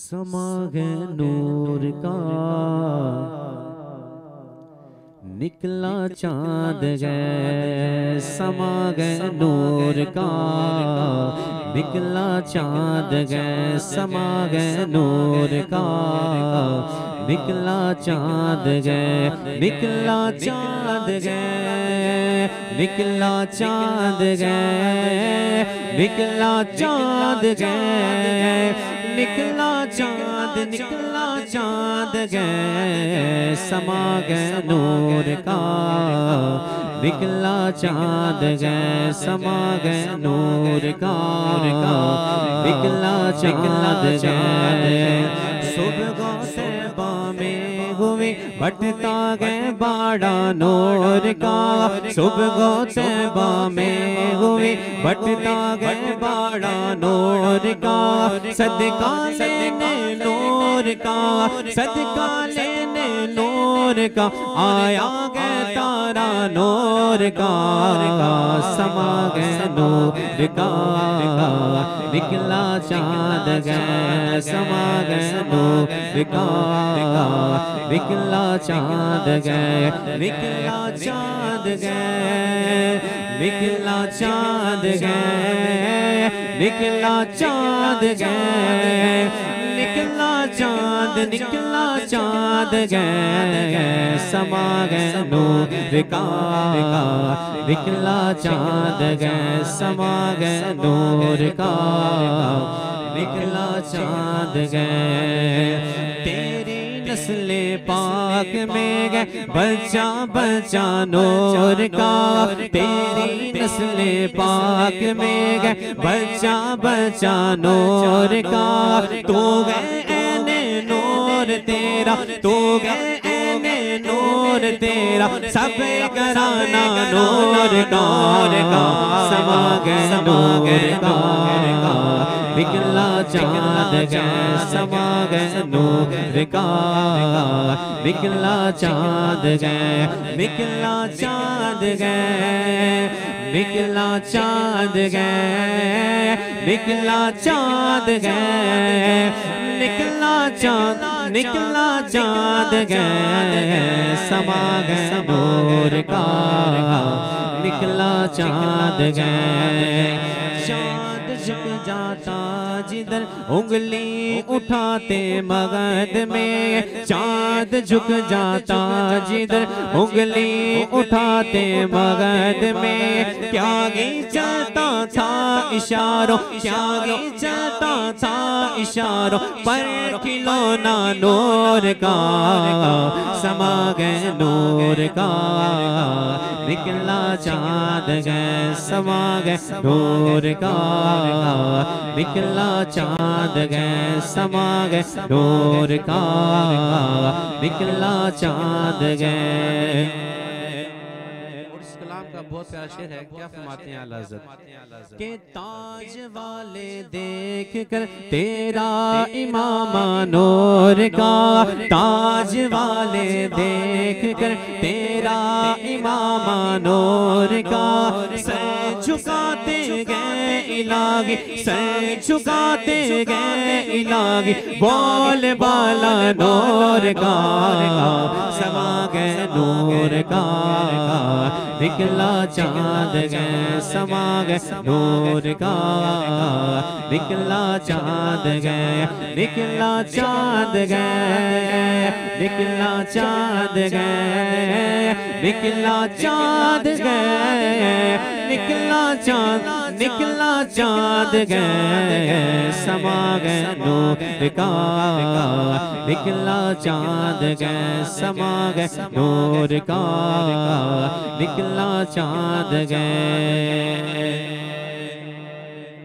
سما گئے نور کا نکلا چاند گئے، سما گئے نور کا نکلا چاند گئے، سما گئے نور کا نکلا چاند گئے، نکلا چاند گئے، نکلا چاند گئے، نکلا چاند گئے، نکلا چاند، نکلا چاند گئے، سما گئے نور کا نکلا چاند گئے، سما گئے نور کا نکلا چاند گئے، صبح سے میں ہوئی بٹتا گئے باڑا نور کا، صبح طیبہ میں ہوئی بٹتا گئے باڑا نور کا، صدقہ لینے نور کا، صدقہ لینے نور کا، آیا گئے تارا نور کا، سما گئے نور کا نکلا چاند گئے، سما گئے نور کا نکلا چاند گئے، نکلا چاند گئے، نکلا چاند گئے، نکلا چاند گئے، نکلا چاند، نکلا چاند گئے، سما گئے نور کا نکلا چاند گئے، سما گئے نور کا نکلا چاند گئے، تیری نسل پاک میں گئے بچہ بچہ نور کا، تیری نسل پاک میں گئے بچہ بچہ نور کا، تو گئے عین نور تیرا، تو گئے عین نور تیرا، سب گھرانہ نور کا، سما گئے نور کا نکلا چاند گئے، سما گئے نور کا نکلا چاند گئے، نکلا چاند گئے، نکلا چاند گئے، نکلا چاند گئے، نکلا چاند، نکلا چاند گئے، سما گئے نور کا نکلا چاند گئے، چاند جھک جاتا جدھر انگلی اٹھاتے مغد میں، چاند جھک جاتا جدھر انگلی اٹھاتے مغد میں، کیا گی چلتا تھا اشاروں، کیا گی چلتا تھا اشاروں پر کھلونا نور کا، سما گئے نور کا نکلا چاند گئے، سما گئے نور کا نکلا چاند گئے، سما گئے نور کا نکلا چاند گئے۔ اور اس کلام کا بہت پیارا شعر ہے، کیا فرماتے ہیں اعلیٰ حضرت کہ تاج والے دیکھ کر تیرا امامہ نور کا، تاج والے دیکھ کر تیرا امامہ نور کا، سر جھکاتے گئے الہی، سر جھکاتے گئے الہی، بول بالا نور کا، سما گئے نور کا نکلا چاند گئے، سما گئے نور کا نکلا چاند گئے، نکلا چاند گئے، نکلا چاند گئے، نکلا چاند گئے، نکلا چاند، نکلا چاند گئے، سما گئے نور کا نکلا چاند گئے، سما گئے نور کا نکلا چاند گئے۔